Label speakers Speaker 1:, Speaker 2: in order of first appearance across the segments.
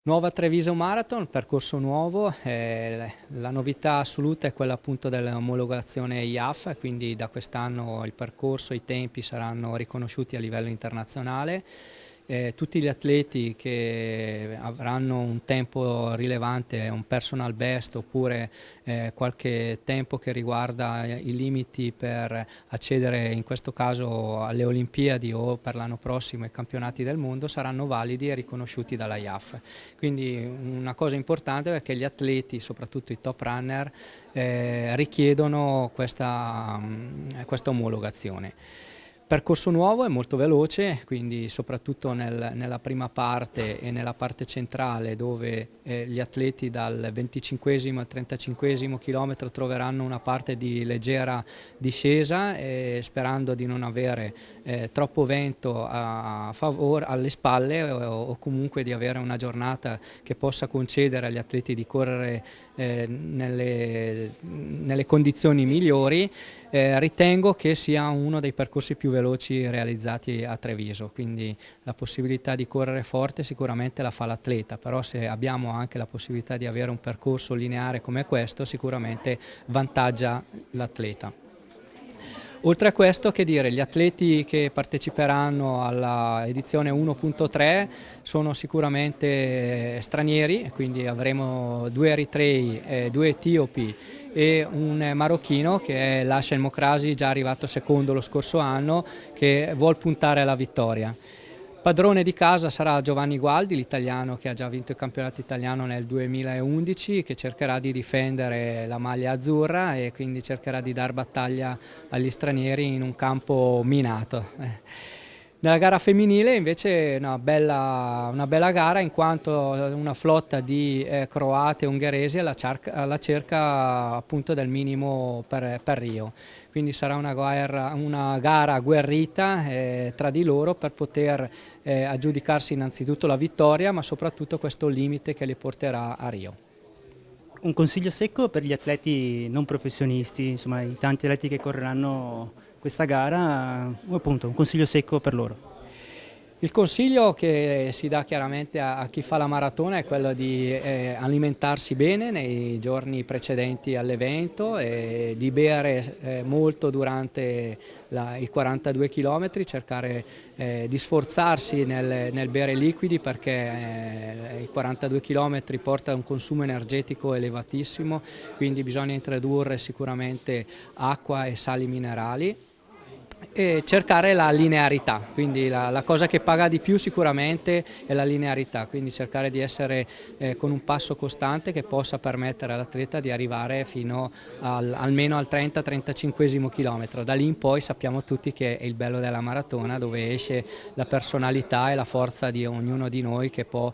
Speaker 1: Nuova Treviso Marathon, percorso nuovo, la novità assoluta è quella appunto dell'omologazione IAF, quindi da quest'anno il percorso e i tempi saranno riconosciuti a livello internazionale. Tutti gli atleti che avranno un tempo rilevante, un personal best oppure qualche tempo che riguarda i limiti per accedere in questo caso alle Olimpiadi o per l'anno prossimo ai campionati del mondo saranno validi e riconosciuti dalla IAF. Quindi una cosa importante perché gli atleti, soprattutto i top runner, richiedono questa omologazione. Percorso nuovo è molto veloce, quindi soprattutto nella prima parte e nella parte centrale dove gli atleti dal 25esimo al 35esimo chilometro troveranno una parte di leggera discesa sperando di non avere troppo vento alle spalle o comunque di avere una giornata che possa concedere agli atleti di correre nelle condizioni migliori. Ritengo che sia uno dei percorsi più veloci realizzati a Treviso, quindi la possibilità di correre forte sicuramente la fa l'atleta, però se abbiamo anche la possibilità di avere un percorso lineare come questo sicuramente vantaggia l'atleta. Oltre a questo, che dire, gli atleti che parteciperanno alla edizione 1.3 sono sicuramente stranieri, quindi avremo 2 eritrei, 2 etiopi e un marocchino che è Lashem Mokrasi, già arrivato secondo lo scorso anno, che vuol puntare alla vittoria. Padrone di casa sarà Giovanni Gualdi, l'italiano che ha già vinto il campionato italiano nel 2011, che cercherà di difendere la maglia azzurra e quindi cercherà di dar battaglia agli stranieri in un campo minato. Nella gara femminile invece una bella gara in quanto una flotta di croate e ungheresi alla cerca appunto del minimo per Rio. Quindi sarà una gara agguerrita tra di loro per poter aggiudicarsi innanzitutto la vittoria, ma soprattutto questo limite che li porterà a Rio.
Speaker 2: Un consiglio secco per gli atleti non professionisti, insomma i tanti atleti che correranno questa gara, appunto un consiglio secco per loro.
Speaker 1: Il consiglio che si dà chiaramente a chi fa la maratona è quello di alimentarsi bene nei giorni precedenti all'evento, di bere molto durante i 42 km, cercare di sforzarsi nel bere liquidi perché i 42 km porta a un consumo energetico elevatissimo, quindi bisogna introdurre sicuramente acqua e sali minerali. E cercare la linearità, quindi la cosa che paga di più sicuramente è la linearità, quindi cercare di essere con un passo costante che possa permettere all'atleta di arrivare fino almeno al 30-35esimo chilometro. Da lì in poi sappiamo tutti che è il bello della maratona, dove esce la personalità e la forza di ognuno di noi che può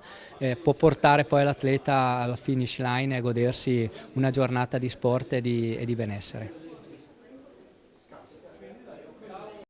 Speaker 1: portare poi l'atleta alla finish line e godersi una giornata di sport e di benessere.